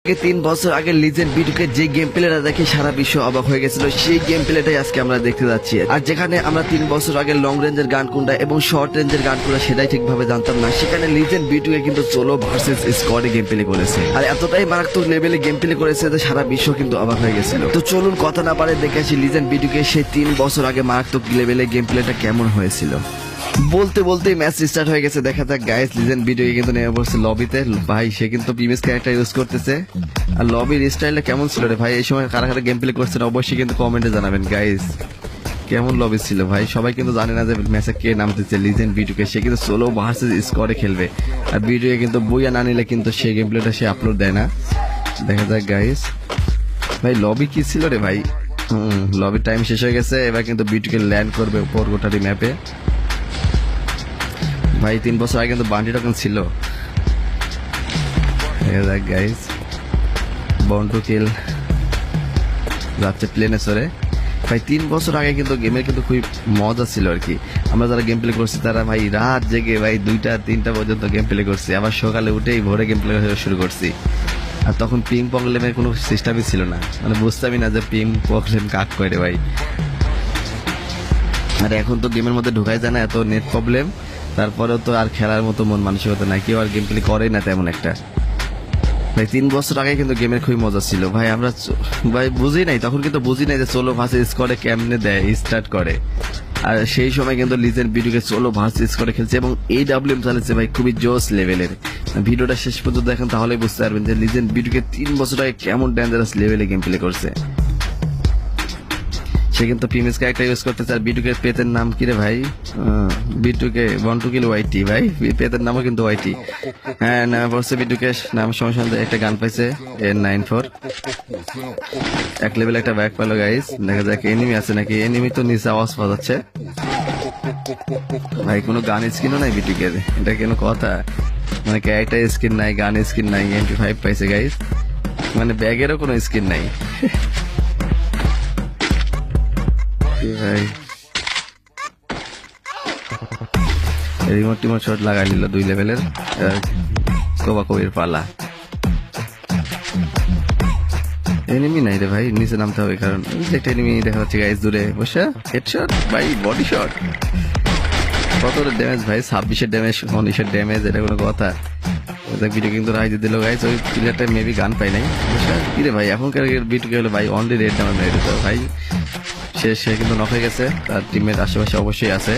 3 বছর আগে লিজেন্ড বিটুকে যে গেম প্লেটা দেখে সারা বিশ্ব অবাক হয়ে গেছিল, সেই গেম প্লেটাই আজকে আমরা দেখতে যাচ্ছি। আর যেখানে আমরা 3 বছর আগে লং রেঞ্জের গান কোনটা এবং শর্ট রেঞ্জের গান কোনটা সেটাই ঠিকভাবে জানতাম না, সেখানে লিজেন্ড বিটুকে কিন্তু সোলো ভার্সেস স্কোয়াডে গেম প্লে করেছে। আর এতটাই মারাত্মক লেভেলে গেম প্লে করেছে যে সারা বিশ্ব কিন্তু অবাক হয়ে গেছিল। তো চলুন কথা না পারে দেখে আসি লিজেন্ড বিটুকে সেই 3 বছর আগে মারাত্মক লেভেলে গেম প্লেটা কেমন হয়েছিল। বলতে বলতেই ম্যাচ স্টার্ট হয়ে গেছে। দেখা যাক গাইস, লিজেন্ড ভিডিও কিন্তু নেমে পড়ছে লবিতে। ভাই সে কিন্তু প্রিমিয়াস ক্যারেক্টার ইউজ করতেছে। আর লবির স্টাইলটা কেমন ছিল রে ভাই? এই সময় কারা কারা গেম প্লে করছেন অবশ্যই কিন্তু কমেন্টে জানাবেন গাইস, কেমন লবি ছিল ভাই। সবাই কিন্তু জানে না যে ম্যাচে কে নামতেছে। লিজেন্ড ভিডিওকে সে কিন্তু সোলো ভার্সেস স্কোয়াডে খেলবে। আর ভিডিও কিন্তু বইয়া না নিলে কিন্তু সেই গেম প্লেটা সে আপলোড দেয় না। দেখা যাক গাইস, ভাই লবি কি ছিল রে ভাই? লবির টাইম শেষ হয়ে গেছে। এবার কিন্তু ভিডিওকে ল্যান্ড করবে উপর গোটারি ম্যাপে। ভাই 3 বছর আগে কিন্তু বান্ডি টকেন ছিল। গাইস বন্ড টু কিল যাচ্ছে প্লেনে চড়ে। ভাই 3 বছর আগে কিন্তু গেমের কিন্তু খুবই মজা ছিল আর কি। আমরা যারা গেম প্লে করছি তারা ভাই রাত জেগে ভাই 2টা-3টা পর্যন্ত গেম প্লে করছি। আবার সকালে উঠেই ভোরে গেম প্লে শুরু করছি। আর তখন পিং প্রবলেমের কোনো সিস্টেমই ছিল না, মানে বুঝতামই না যে পিং প্রবলেম কাক করে ভাই। আর এখন তো গেমের মধ্যে ঢুকাই যায় না, এত নেট প্রবলেম। তারপরেও তো আর খেলার মতো মন মানসিকতা নাই, কেউ আর গেম প্লে করেই না তেমন একটা। ভাই 3 বছর আগে কিন্তু গেমের খুবই মজা ছিল ভাই। আমরা ভাই বুঝি নাই, তখন কিন্তু বুঝি নাই যে সোলো ভার্সেস স্কোয়াডে কেমনে দেয় স্টার্ট করে। আর সেই সময় কিন্তু লিজেন্ড ভিডিওকে সোলো ভার্সেস স্কোয়াডে খেলছে এবং এই ডাব্লিউএম চালাচ্ছে ভাই খুবই জোস লেভেলের। ভিডিওটা শেষ পর্যন্ত দেখেন তাহলেই বুঝতে পারবেন যে লিজেন্ড ভিডিওকে 3 বছর আগে কেমন ডেঞ্জারাস লেভেলে গেম প্লে করছে। সে কিন্তু প্রিমিয়াস ক্যারেক্টার ইউজ করতেছে। আর বিটুকে পেতের নাম কি রে ভাই? বিটুকে বন্টু কিল ওয়াইটি ভাই, পেতের নামও কিন্তু ওয়াইটি। হ্যাঁ নামে পড়ছে বিটুকে, নাম সময় সঙ্গে একটা গান পাইছে N94 এক লেভেল একটা ব্যাগ পেলো গাইস। দেখা যাক এনিমি আছে নাকি। এনিমি তো নিচে আওয়াজ পাওয়া যাচ্ছে। ভাই কোনো গান স্কিনও নাই বিটুকের, এটা কেন কথা? মানে ক্যারেক্টার স্কিন নাই, গান স্কিন নাই, MP5 পাইছে গাইস, মানে ব্যাগেরও কোনো স্কিন নাই। ভাই রিমোট টিমোট শট লাগাই নিল 2 লেভেলের। কোবা কবির পালা। এনিমি নাই রে ভাই, নিচে নামতে হবে কারণ একটা এনিমি দেখা যাচ্ছে গাইস দূরে বসে। হেডশট ভাই, বডি শট। কত ড্যামেজ ভাই? 26-এর ড্যামেজ, 19-এর ড্যামেজ, এটা কোনো কথা? ভিডিও কিন্তু রাইজ দিল গাইস। ওই প্লেয়ারটা মেবি গান পাই নাই। কি রে ভাই এখনকার ভিডিও হলো ভাই অনলি রেড ডাউন মেরে দিত ভাই। সে কিন্তু নক হয়ে গেছে, তার টিমের আশেপাশে অবশ্যই আছে।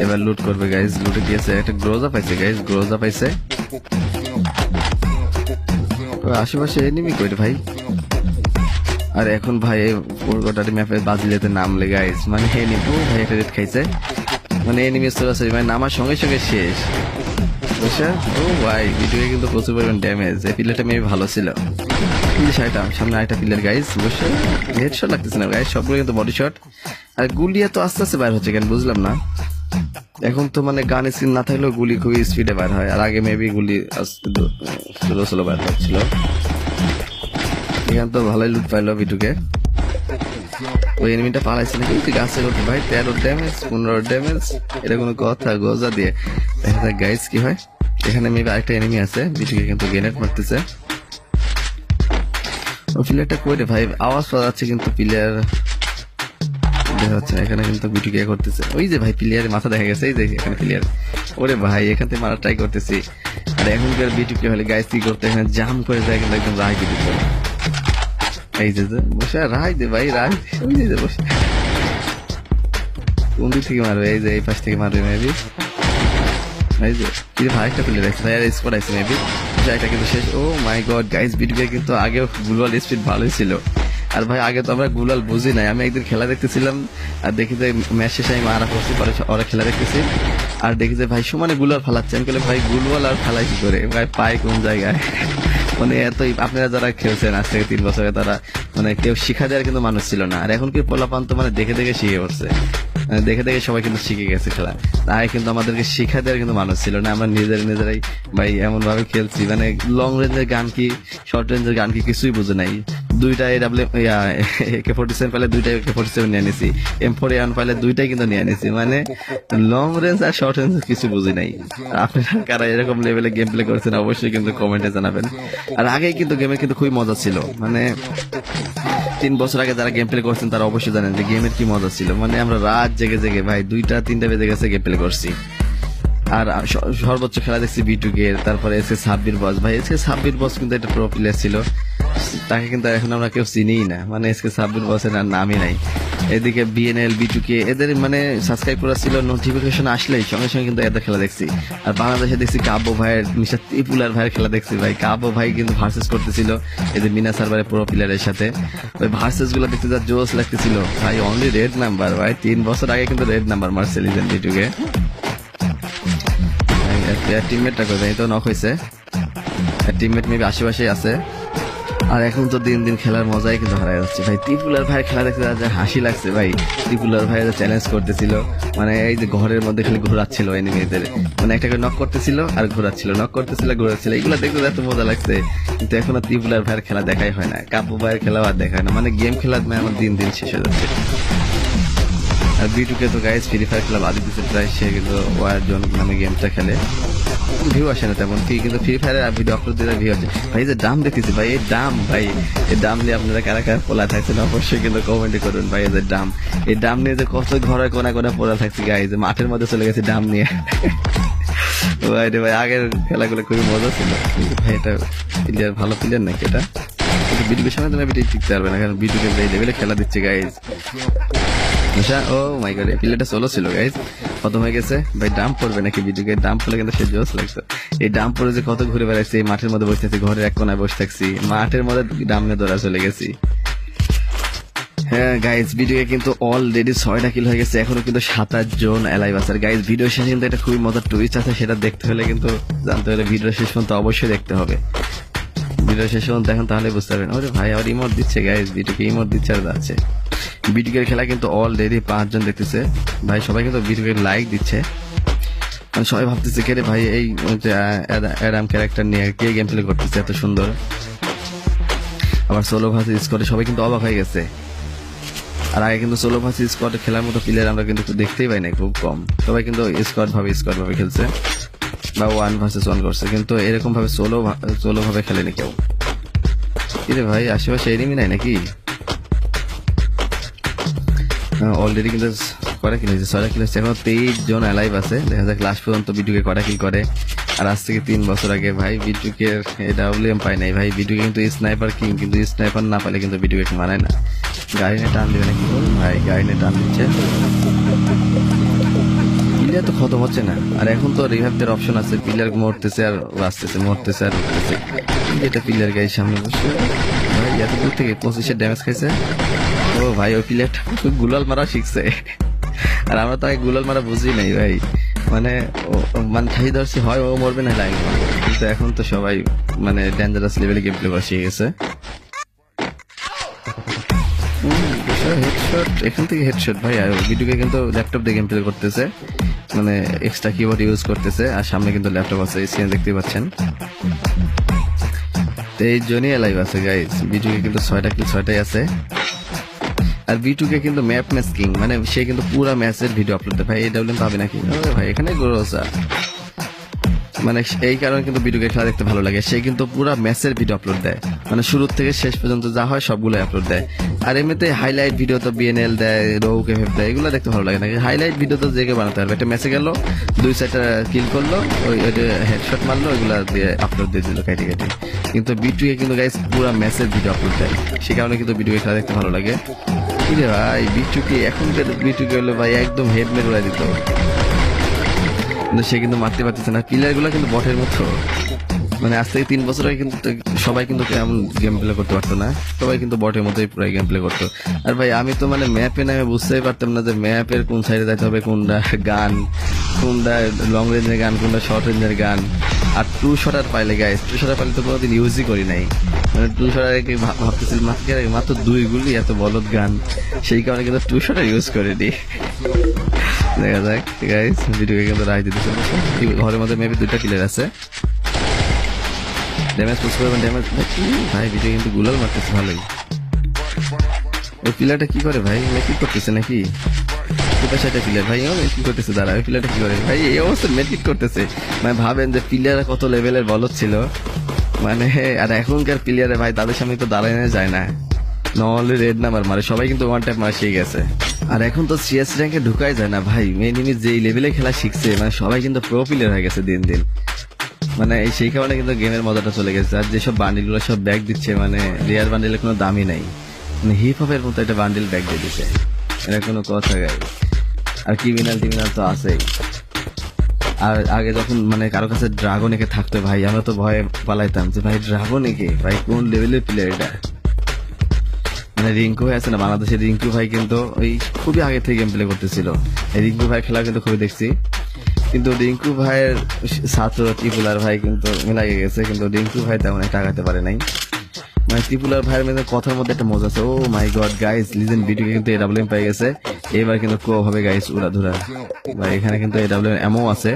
এবার লুট করবে গাইস, লুটে দিয়েছে। একটা গ্রোজা পাইছে গাইস, গ্রোজা পাইছে। আশেপাশে এনিমি কই রে ভাই? আর এখন ভাই গোটাটি ম্যাপে বাজিলেতে নামলে গাইস, মানে এনিমি ভাই একটা রেড খাইছে, মানে এনিমি সরাসরি মানে নামার সঙ্গে সঙ্গে শেষ। বুঝছে? ও ভাই ভিডিও কিন্তু প্রচুর পরিমাণ ড্যামেজ। এই প্লেয়ারটা মেবি ভালো ছিল। সামনে আরেকটা প্লেয়ার গাইস, বুঝছে? হেডশট লাগতেছে না গাইস, সবগুলো কিন্তু বডি শট। আর গুলি এত আস্তে আস্তে বাইর হচ্ছে কেন বুঝলাম না। এখন তো মানে গান স্কিন না থাকলেও গুলি খুবই স্পিডে বার হয়। আর আগে মেবি গুলি স্লো স্লো বার হচ্ছিল। এখানে তো ভালোই লুট পাইলো বিটুকে। ওই এনিমিটা পালাইছে নাকি তুই গাছে করতে ভাই? 13 ড্যামেজ, 15 ড্যামেজ, এটা কোনো কথা? গোজা দিয়ে দেখা যাক গাইস কি হয়। এখানে মেবি আরেকটা এনিমি আছে, বিটুকে কিন্তু গ্রেনেড মারতেছে। ও প্লেয়ারটা কই রে ভাই? আওয়াজ পাওয়া যাচ্ছে কিন্তু প্লেয়ার দেখা যাচ্ছে না। এখানে কিন্তু বিটুকে করতেছে। ওই যে ভাই প্লেয়ারের মাথা দেখা গেছে, এই যে এখানে প্লেয়ার। ওরে ভাই এখান থেকে মারা ট্রাই করতেছি। আর এখনকার বিটুকে হলে গাইস কি করতে, এখানে জাম করে যায় কিন্তু একদম রায় দিতে। এই যে বসে রায় দে ভাই, রায় ওই যে বসে। কোন দিক থেকে মারবে? এই যে এই পাশ থেকে মারবে মেবি। এই যে কি ভাই একটা প্লেয়ার আছে ভাই, আর স্কোয়াড আছে মেবি। এটা কিন্তু শেষ। ও মাই গড গাইস, বিটুকে কিন্তু আগেও গ্লোবাল স্পিড ভালোই ছিল। আর ভাই আগে তো আমরা গুলাল বুঝি নাই। আমি একদিন খেলা দেখতেছিলাম আর দেখি যে ম্যাচ শেষে আমি মারা করছি, পরে ওরা খেলা দেখতেছি আর দেখি যে ভাই সমানে গুলাল ফালাচ্ছে। আমি বলে ভাই গুলওয়াল আর খেলাই কি করে ভাই, পায় কোন জায়গায়? মানে এতই আপনারা যারা খেলছেন আজ থেকে 3 বছরে, তারা মানে কেউ শিখা দেওয়ার কিন্তু মানুষ ছিল না। আর এখন কি পোলাপান তো মানে দেখে দেখে শিখে পড়ছে, দেখে দেখে সবাই কিন্তু শিখে গেছে খেলা। তাই কিন্তু আমাদেরকে শিখা দেওয়ার কিন্তু মানুষ ছিল না। আমরা নিজেরাই ভাই এমন ভাবে খেলছি, মানে লং রেঞ্জের গান কি শর্ট রেঞ্জের গান কি কিছুই বুঝে নাই। দুইটা AK-47 পাইলে দুইটা AK-47 নিয়ে নিছি, M4A1 পাইলে দুইটাই কিন্তু নিয়ে নিছি। মানে লং রেঞ্জ আর শর্ট রেঞ্জ কিছু বুঝি নাই। আপনারা কারা এরকম লেভেলে গেম প্লে করেছেন অবশ্যই কিন্তু কমেন্টে জানাবেন। আর আগেই কিন্তু গেমের কিন্তু খুবই মজা ছিল, মানে 3 বছর আগে যারা গেম প্লে করছেন তারা অবশ্যই জানেন যে গেমের কি মজা ছিল। মানে আমরা রাত জেগে জেগে ভাই 2টা 3টা বেজে গেছে গেম প্লে করছি। আর সর্বোচ্চ খেলা দেখছি B2K, তারপরে SK-সাব্বির বস। ভাই SK-সাব্বির বস কিন্তু একটা প্রো প্লেয়ার ছিল, তাকে কিন্তু এখন আমরা কেউ চিনিই না, মানে SK-সাব্বির বসের আর নামই নাই। এদিকে BNL B2K এদের মানে সাবস্ক্রাইব করা ছিল, নোটিফিকেশন আসলেই সঙ্গে সঙ্গে কিন্তু এদের খেলা দেখছি। আর বাংলাদেশে দেখছি কাব্য ভাইয়ের মিস্টার ত্রিপুলার ভাইয়ের খেলা দেখছি। ভাই কাব্য ভাই কিন্তু ভার্সেস করতেছিল এদের মিনা সার্ভারের প্রো প্লেয়ারের সাথে। ওই ভার্সেস গুলো দেখতে যা জোস লাগতেছিল ভাই। অনলি রেড নাম্বার ভাই, 3 বছর আগে কিন্তু রেড নাম্বার মারছে লিজেন্ড B2K। টিমমেটটা করে এই তো নক হয়েছে, টিমমেট মেবি আশেপাশেই আছে। আর এখন তো দিন দিন খেলার মজাই কিন্তু হারাই যাচ্ছে ভাই। ত্রিপুলার ভাইয়ের খেলা দেখতে যা হাসি লাগছে ভাই। ত্রিপুলার ভাই চ্যালেঞ্জ করতেছিল, মানে এই যে ঘরের মধ্যে খালি ঘোরাচ্ছিল এনিমিদের, মানে একটা করে নক করতেছিল আর ঘোরাচ্ছিল, নক করতেছিল ঘোরাচ্ছিল, এগুলো দেখতে এত মজা লাগছে। কিন্তু এখন আর ত্রিপুলার ভাইয়ের খেলা দেখাই হয় না, কাব্য ভাইয়ের খেলাও আর দেখায় না, মানে গেম খেলার আমার দিন দিন শেষ হয়ে যাচ্ছে। আর B2K তো গাইজ ফ্রি ফায়ার খেলা বাদ দিচ্ছে প্রায়, সে কিন্তু ওয়ার জোন নামে গেমটা খেলে, ভিউ আসে না তেমন কি, কিন্তু ফ্রি ফায়ারের ভিডিও আপলোড দিলে ভিউ আছে। ভাই যে দাম দেখতেছি ভাই, এই দাম ভাই, এই দাম নিয়ে আপনারা কারা কারা পোলা থাকছেন অবশ্যই কিন্তু কমেন্টে করুন ভাই। এই দাম নিয়ে যে কত ঘরে কোনা কোনা পোলা থাকছি গাইজ, মাঠের মধ্যে চলে গেছে দাম নিয়ে। ভাই রে ভাই, আগের খেলাগুলো খুবই মজা ছিল। কিন্তু ভাই এটা প্লেয়ার ভালো প্লেয়ার নাকি এটা? B2K সামনে তুমি বিটি টিকতে পারবে না, কারণ B2K এই লেভেলে খেলা দিচ্ছে গাইজ। ও মাই গড, এই প্লেয়ারটা সোলো ছিল গাইজ, খতম হয়ে গেছে ভাই। ডাম্প পড়বে নাকি B2K? ডাম্প পড়লে কিন্তু সে জোস লাগছে। এই ডাম্প পড়ে যে কত ঘুরে বেড়াইছে, এই মাঠের মধ্যে বসে থাকছি, ঘরের এক কোনায় বসে থাকছি, মাঠের মধ্যে ডাম নিয়ে দৌড়া চলে গেছি। হ্যাঁ গাইজ, B2K কিন্তু অলরেডি 6টা কিল হয়ে গেছে, এখনো কিন্তু 27 জন অ্যালাইভ আছে। গাইজ ভিডিও শেষে কিন্তু একটা খুবই মজার টুইস্ট আছে, সেটা দেখতে হলে কিন্তু জানতে হলে ভিডিও শেষ পর্যন্ত অবশ্যই দেখতে হবে। ভিডিও শেষ পর্যন্ত দেখুন, তাহলে বুঝতে পারবেন। ওরে ভাই আর ইমোট দিচ্ছে গাইজ, B2K ইমোট দিচ্ছে আর যাচ্ছে। B2K এর খেলা কিন্তু অলরেডি 5 জন দেখতেছে ভাই, সবাই কিন্তু B2K লাইক দিচ্ছে। মানে সবাই ভাবতেছে কে রে ভাই, এই অ্যাডাম ক্যারেক্টার নিয়ে কে গেম প্লে করতেছে এত সুন্দর। আবার সোলো ভার্সেস স্কোয়াডে সবাই কিন্তু অবাক হয়ে গেছে। আর আগে কিন্তু সোলো ভার্সেস স্কোয়াডে খেলার মতো প্লেয়ার আমরা কিন্তু দেখতেই পাই না, খুব কম। সবাই কিন্তু স্কোয়াড ভাবে খেলছে বা 1 ভার্সেস 1 করছে, কিন্তু এরকম ভাবে সোলো ভাবে খেলেনি কেউ। কি রে ভাই, আশেপাশে এনিমি নাই নাকি? অলরেডি কিন্তু কটা কিল হয়েছে, 6টা কিল হয়েছে, এখন 23 জন অ্যালাইভ আছে। দেখা যাক লাস্ট পর্যন্ত B2K কটা কিল করে। আর আজ থেকে 3 বছর আগে ভাই B2K WM পাই নাই ভাই। B2K কিন্তু স্নাইপার কিং, কিন্তু স্নাইপার না পাইলে কিন্তু B2K মানায় না। গাড়ি নিয়ে টান দিবে নাকি ভাই? গাড়ি নিয়ে টান দিচ্ছে, প্লেয়ার তো খতম হচ্ছে না। আর এখন তো রিভাইভ দেওয়ার অপশন আছে, প্লেয়ার মরতেছে আর বাঁচতেছে, মরতেছে আর উঠতেছে। এটা প্লেয়ার গাড়ির সামনে বসে ভাই এত দূর থেকে 25 ড্যামেজ খাইছে। ও ভাই ওই প্লেয়ারটা গুলাল মারা শিখছে, আর আমরা তো আগে গুলাল মারা বুঝি নাই ভাই। মানে ঠাই ধরছি হয় ও মরবে না লাইন, কিন্তু এখন তো সবাই মানে ডেঞ্জারাস লেভেলে গেম প্লে করা শিখে গেছে। হেডশট, এখান থেকে হেডশট ভাই। আর B2K কিন্তু ল্যাপটপ দিয়ে গেম প্লে করতেছে, মানে এক্সট্রা কিবোর্ড ইউজ করতেছে, আর সামনে কিন্তু ল্যাপটপ আছে, স্ক্রিনে দেখতে পাচ্ছেন। 23 জনই লাইভ আছে গাইস। B2K কিন্তু 6টা কিল 6টাই আছে। আর B2K কিন্তু ম্যাপ ম্যাচ কিং, মানে সে কিন্তু পুরো ম্যাচের ভিডিও আপলোড দেয় ভাই। AWM পাবে নাকি ভাই? এখানে গোরসা, মানে এই কারণে কিন্তু B2K খেলা দেখতে ভালো লাগে। সে কিন্তু পুরো ম্যাচের ভিডিও আপলোড দেয়, মানে শুরু থেকে শেষ পর্যন্ত যা হয় সবগুলো আপলোড দেয়। আর এমনিতে হাইলাইট ভিডিও তো BNL দেয়, ROWKFF দেয়, এগুলো দেখতে ভালো লাগে না। হাইলাইট ভিডিও তো যে কেউ বানাতে পারবে। একটা ম্যাচে গেল, 2-4টা কিল করলো, ওই হেডশট মারলো, ওইগুলো দিয়ে আপলোড দিয়ে দিল কাটি। কিন্তু B2K কিন্তু গাইস পুরো ম্যাচের ভিডিও আপলোড দেয়, সে কারণে কিন্তু B2K খেলা দেখতে ভালো লাগে। কি রে ভাই, B2K এখনকার B2K হলো ভাই একদম হেডমেট উড়াই দিত, কিন্তু সে কিন্তু মারতে পারতেছে না। প্লেয়ার গুলো কিন্তু বটের মতো, মানে আজ থেকে 3 বছর আগে কিন্তু সবাই কিন্তু এমন গেম প্লে করতে পারতো না, সবাই কিন্তু বটের মতোই পুরো গেম প্লে করতো। আর ভাই আমি তো মানে ম্যাপে নামে বুঝতেই পারতাম না যে ম্যাপের কোন সাইডে যেতে হবে, কোনটা গান, কোনটা লং রেঞ্জের গান, কোনটা শর্ট রেঞ্জের গান। আর 2 শটার পাইলে গাইস, 2 শটার পাইলে তো কোনোদিন ইউজই করি নাই, মানে 2 শটার ভাবতেছিল মাত্র 2 গুলি, এত বলদ গান, সেই কারণে কিন্তু 2 শটার ইউজ করিনি। দেখা যাক গাইস, ভিডিওকে কিন্তু রাইট দিতেছে। ঘরের মধ্যে মেবি 2টা প্লেয়ার আছে। ড্যামেজ পুশ করবেন, ড্যামেজ ভাই। ভিডিও কিন্তু গুলাল মারতেছে ভালোই। ওই প্লেয়ারটা কি করে ভাই, মেট্রিক করতেছে নাকি? কোথায় সেটা প্লেয়ার ভাই, ও মেট্রিক করতেছে, দাঁড়া ওই প্লেয়ারটা কি করে ভাই, এই অবস্থায় মেট্রিক করতেছে। মানে ভাবেন যে প্লেয়াররা কত লেভেলের বলদ ছিল, মানে আর এখনকার প্লেয়ারে ভাই তাদের সামনে তো দাঁড়ানো যায় না, নহলে রেড নাম্বার মারে সবাই, কিন্তু ওয়ান ট্যাপ মারা শিখে গেছে। আর এখন তো সিএস র্যাঙ্কে ঢুকাই যায় না ভাই, মেন ইনিমি যেই লেভেলে খেলা শিখছে, মানে সবাই কিন্তু প্রো প্লেয়ার হয়ে গেছে দিন দিন। মানে সেই কারণে কিন্তু গেমের মজাটা চলে গেছে। আর যেসব বান্ডিল গুলো সব ব্যাগ দিচ্ছে, মানে রিয়ার বান্ডিলের কোনো দামই নাই, মানে হিপ হপের মতো একটা বান্ডিল ব্যাগ দিয়ে দিচ্ছে, এটা কোনো কথা গাই। আর ক্রিমিনাল তো আছেই। আর আগে যখন মানে কারো কাছে ড্রাগন একে থাকতো ভাই, আমরা তো ভয়ে পালাইতাম যে ভাই ড্রাগন একে ভাই কোন লেভেলের প্লেয়ার এটা। মানে রিঙ্কু ভাই আছে না বাংলাদেশের, রিঙ্কু ভাই কিন্তু ওই খুবই আগে থেকে গেম প্লে করতেছিল। এই রিঙ্কু ভাই খেলা কিন্তু খুবই দেখছি, কিন্তু রিঙ্কু ভাইয়ের ছাত্র ত্রিপুলার ভাই কিন্তু মিলাই গেছে, কিন্তু রিঙ্কু ভাই তেমন একটা আগাতে পারে নাই। মানে ত্রিপুলার ভাইয়ের মধ্যে কথার মধ্যে একটা মজা আছে। ও মাই গড গাইস, লিজেন্ড ভিডিও কিন্তু এডাব্লিউএম পাই গেছে এবার, কিন্তু কো হবে গাইস উড়াধুরা ভাই, এখানে কিন্তু এডাব্লিউএম এমও আছে।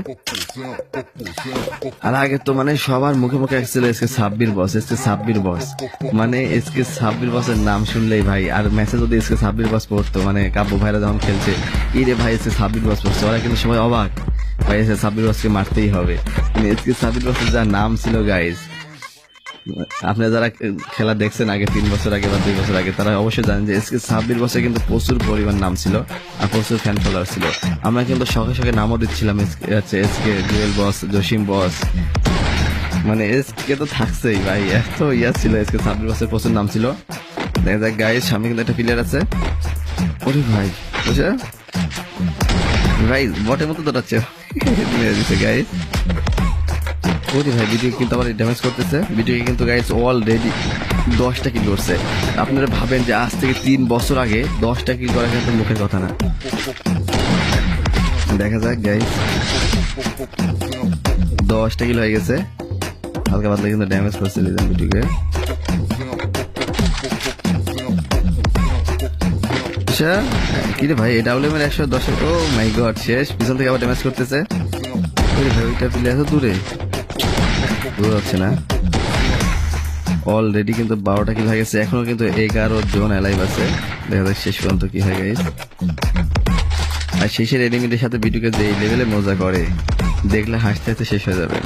আর আগে তো মানে সবার মুখে মুখে আসছিল এসকে সাব্বির বস, এসকে সাব্বির বস, মানে এসকে সাব্বির বসের নাম শুনলেই ভাই, আর ম্যাচে যদি এসকে সাব্বির বস পড়তো, মানে কাব্য ভাইরা যখন খেলছে, ই রে ভাই এসকে সাব্বির বস পড়ছে, ওরা কিন্তু সবাই অবাক, ভাই এসকে সাব্বির বসকে মারতেই হবে। এসকে সাব্বির বসের যা নাম ছিল গাইস, আপনি যারা খেলা দেখছেন আগে 3 বছর আগে বা 2 বছর আগে, তারা অবশ্যই জানেন যে এসকে সাব্বির বসে কিন্তু প্রচুর পরিমাণ নাম ছিল আর প্রচুর ফ্যান ফলোয়ার ছিল। আমরা কিন্তু শখে শখে নামও দিচ্ছিলাম, এসকে জুয়েল বস, জসিম বস, মানে এসকে তো থাকছেই ভাই, এত ইয়া ছিল এসকে সাব্বির বসের প্রচুর নাম ছিল। দেখা যাক গাইস, সামনে কিন্তু একটা প্লেয়ার আছে, ওরে ভাই বুঝে ভাই বটের মতো দৌড়াচ্ছে গাইস। ওরে ভাই ভিডিও কিন্তু আবার ড্যামেজ করতেছে, ভিডিও কিন্তু গাইস অলরেডি 10টা কিল করছে। আপনারা ভাবেন যে আজ থেকে 3 বছর আগে 10টা কিল করা কিন্তু মুখের কথা না। দেখা যাক গাইস, 10টা কিল হয়ে গেছে, হালকা পাতলা কিন্তু ড্যামেজ করছে লিজেন্ড ভিডিওকে। আচ্ছা কি রে ভাই, এডাব্লিউএম এর 110, ও মাই গড শেষ, পিছন থেকে আবার ড্যামেজ করতেছে। ওরে ভাই ওইটা প্লেয়ার এত দূরে হচ্ছে না, অলরেডি কিন্তু 12টা কিল হয়ে গেছে, এখনো কিন্তু 11 জন অ্যালাইভ আছে। দেখা যাক শেষ পর্যন্ত কি হয় গাইস। আর শেষের এনিমিদের সাথে ভিডিওকে যে লেভেলে মজা করে, দেখলে হাসতে হাসতে শেষ হয়ে যাবে।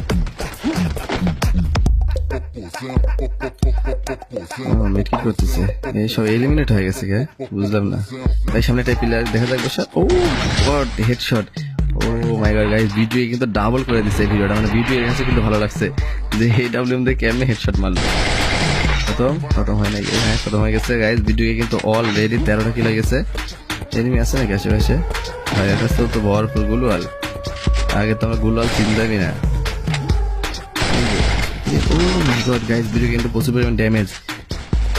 মেটকিট করতেছে, এই সব এলিমিনেট হয়ে গেছে কে বুঝলাম না ভাই। সামনে একটা প্লেয়ার দেখা যাক বসা, ও গড হেডশট, ও মাই গড গাইস, ভিডিও কিন্তু ডাবল করে দিছে এই ভিডিওটা, মানে ভিডিও এর কাছে কিন্তু ভালো লাগছে যে এডাব্লিউএম দিয়ে কেমনে হেডশট মারলো। খতম হয় নাই, হ্যাঁ খতম হয়ে গেছে গাইস। ভিডিও কিন্তু অলরেডি 13টা কিল হয়ে গেছে। এনিমি আছে নাকি আশেপাশে ভাই? এর কাছে তো ভরপুর গুলওয়াল, আগে তো আমার গুলওয়াল চিনতামই না। ও মাই গড গাইস, ভিডিও কিন্তু প্রচুর পরিমাণ ড্যামেজ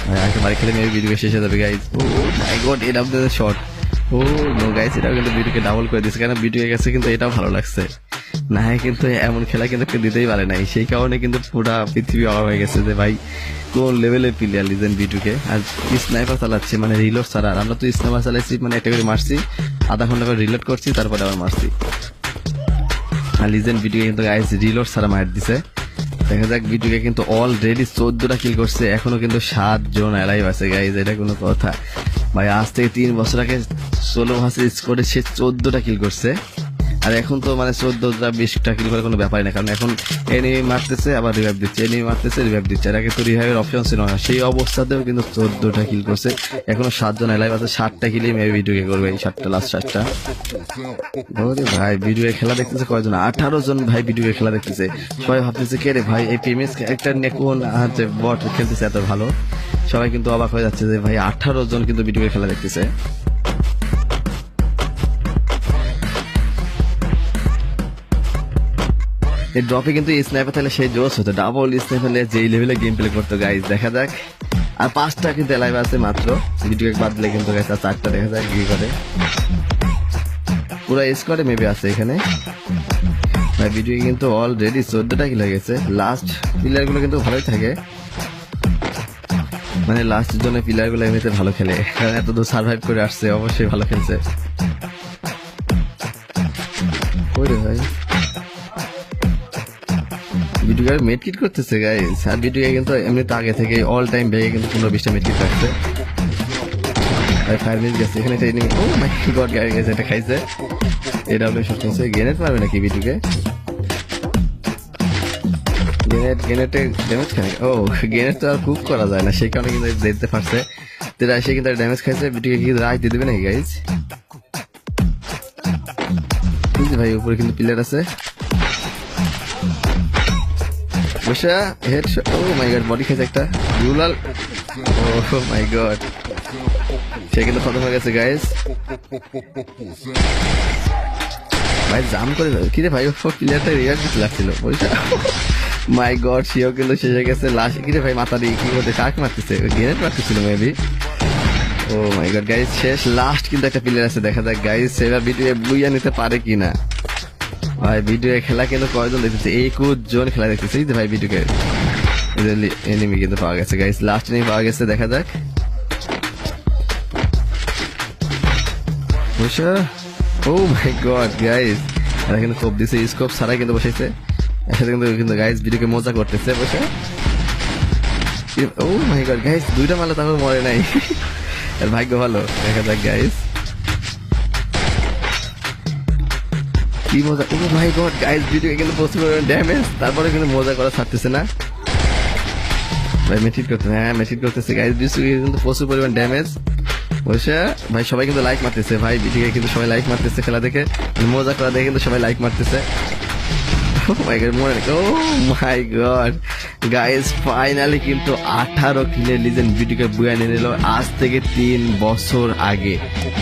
ভাই, আগে বাড়ি খেলে মেরে ভিডিও শেষ হয়ে যাবে গাইস। ও মাই গড এডাব্লিউএম শট, ও নো গাইস, এটাও কিন্তু ভিডিওকে ডাবল করে দিচ্ছে, কারণ ভিডিও গেছে কিন্তু এটাও ভালো লাগছে না, কিন্তু এমন খেলা কিন্তু কেউ দিতেই পারে নাই, সেই কারণে কিন্তু পুরা পৃথিবী অবাক হয়ে গেছে যে ভাই কোন লেভেলের প্লেয়ার লিজেন্ড ভিডিওকে। আর স্নাইপার চালাচ্ছে, মানে রিলোড ছাড়া, আর আমরা তো স্নাইপার চালাইছি, মানে একটা করে মারছি, আধা ঘন্টা করে রিলোড করছি, তারপরে আবার মারছি। আর লিজেন্ড ভিডিও কিন্তু গাইস রিলোড ছাড়া মার দিছে। দেখা যাক, ভিডিওকে কিন্তু অলরেডি 14টা কিল করছে, এখনো কিন্তু 7 জন অ্যালাইভ আছে গাইস, এটা কোনো কথা ভাই? আজ থেকে 3 বছর আগে 16 ভার্সেস স্কোয়াডে সে 14টা কিল করছে, আর এখন তো মানে 14টা 20টা কিল করে কোনো ব্যাপারই না, কারণ এখন এনিমি মারতেছে আবার রিভাইভ দিচ্ছে, এনিমি মারতেছে রিভাইভ দিচ্ছে। আর আগে তো রিভাইভের অপশন ছিল না, সেই অবস্থাতেও কিন্তু 14টা কিল করছে, এখনো 7 জন অ্যালাইভ আছে, 7টা কিলই মেবি ভিডিওকে করবে, এই 7টা লাস্ট 7টা। ভাই ভিডিও খেলা দেখতেছে কয়জন? 18 জন ভাই ভিডিও খেলা দেখতেছে। সবাই ভাবতেছে কে রে ভাই, এই প্রিমিয়াস ক্যারেক্টার নিয়ে কোন বট খেলতেছে এত ভালো। সবাই কিন্তু অবাক হয়ে যাচ্ছে যে ভাই 18 জন কিন্তু ভিডিও খেলা দেখতেছে। এই ড্রপে কিন্তু স্নাইপার তাহলে সেই জোশ হতো, ডাবল স্নাইপার যেই লেভেলে গেম প্লে করতো গাইজ। দেখা যাক, আর 5টা কিন্তু লাইভ আছে মাত্র, ভিডিও বাদ দিলে কিন্তু গাইজ আর 4টা। দেখা যাক কি করে, পুরো স্কোয়াডে মেবি আছে এখানে ভাই। ভিডিও কিন্তু অলরেডি 14টা কিল হয়ে গেছে। লাস্ট প্লেয়ার গুলো কিন্তু ভালোই থাকে, মানে লাস্ট জনের প্লেয়ার গুলো এমনিতে ভালো খেলে, কারণ এত দূর সার্ভাইভ করে আসছে, অবশ্যই ভালো খেলছে। ভাই ভিডিও মেডকিট করতেছে গাইস, আর ভিডিও কিন্তু এমনি তো আগে থেকে অল টাইম ব্যাগে কিন্তু 15-20টা মেডকিট রাখছে। ফায়ার মিস গেছে এখানে একটা এনিমি। ও মাই গড গাড়ি গেছে, এটা খাইছে। এটা হলো শট নিছে। গ্রেনেড মারবে নাকি বিটুকে? গ্রেনেডে ড্যামেজ খায়। ও গ্রেনেড তো আর কুক করা যায় না, সেই কারণে কিন্তু দেখতে পারছে। সে কিন্তু ড্যামেজ খাইছে। বিটুকে কি রাইট দিয়ে দেবে নাকি গাইজ? ভাই উপরে কিন্তু প্লেয়ার আছে। বসা হেড। ও মাই গড বডি খাইছে একটা রুলাল। ও মাই গড সে কিন্তু খতম হয়ে গেছে গাইজ। ভাই জাম করে কি রে ভাই, প্লেয়ারটা রিয়াক্ট দিতে লাগছিল। বসা মাই গড সেও কিন্তু শেষ হয়ে গেছে। লাস্ট কি রে ভাই মাথা দিয়ে কি করতে কাক মারতেছে, গ্রেনেড মারতেছিল মেবি। ও মাই গড গাইজ শেষ। লাস্ট কিন্তু একটা প্লেয়ার আছে, দেখা যাক গাইজ সেবার ভিডিও বুইয়া নিতে পারে কিনা। ভাই ভিডিও খেলা কিন্তু কয়জন দেখতেছে? 21 জন খেলা দেখতেছে। এই যে ভাই ভিডিওকে এনিমি কিন্তু পাওয়া গেছে গাইজ, লাস্ট এনিমি পাওয়া গেছে। দেখা যাক। ও মাই গড গাইজ এরা কিন্তু কোপ দিছে, স্কোপ ছাড়াই কিন্তু বসাইছে। একসাথে কিন্তু গাইজ ভিডিওকে মজা করতেছে বসে। ও মাই গড গাইজ দুইটা মারলে তারপর মরে নাই। এর ভাগ্য ভালো। দেখা যাক গাইজ কি মজা। ও মাই গড গাইজ ভিডিও কিন্তু প্রচুর ড্যামেজ, তারপরে কিন্তু মজা করা ছাড়তেছে না ভাই। মেটিট করতে, হ্যাঁ মেটিট করতেছে গাইজ। কিন্তু প্রচুর পরিমাণ ড্যামেজ বসে। ভাই সবাই কিন্তু লাইক মারতেছে ভাই, ভিডিও কিন্তু সবাই লাইক মারতেছে। খেলা দেখে মজা করা দেখে কিন্তু সবাই লাইক মারতেছে। ও মাই গড গাইজ ফাইনালি কিন্তু 18 কিলের লিজেন্ড ভিডিওকে বুয়া নিয়ে নিল আজ থেকে 3 বছর আগে।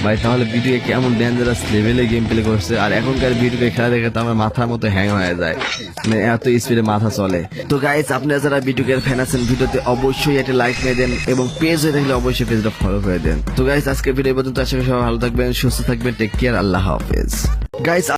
ভাই তাহলে ভিডিও কেমন ডেঞ্জারাস লেভেলে গেম প্লে করছে। আর এখনকার ভিডিওকে খেলা দেখে তো আমার মাথার মতো হ্যাং হয়ে যায়, মানে এত স্পিডে মাথা চলে। তো গাইজ আপনারা যারা ভিডিওকে ফ্যান আছেন ভিডিওতে অবশ্যই একটা লাইক করে দেন এবং পেজ হয়ে থাকলে অবশ্যই পেজটা ফলো করে দেন। তো গাইজ আজকে ভিডিও পর্যন্ত আশা করি সবাই ভালো থাকবেন, সুস্থ থাকবেন। টেক কেয়ার, আল্লাহ হাফেজ গাইজ।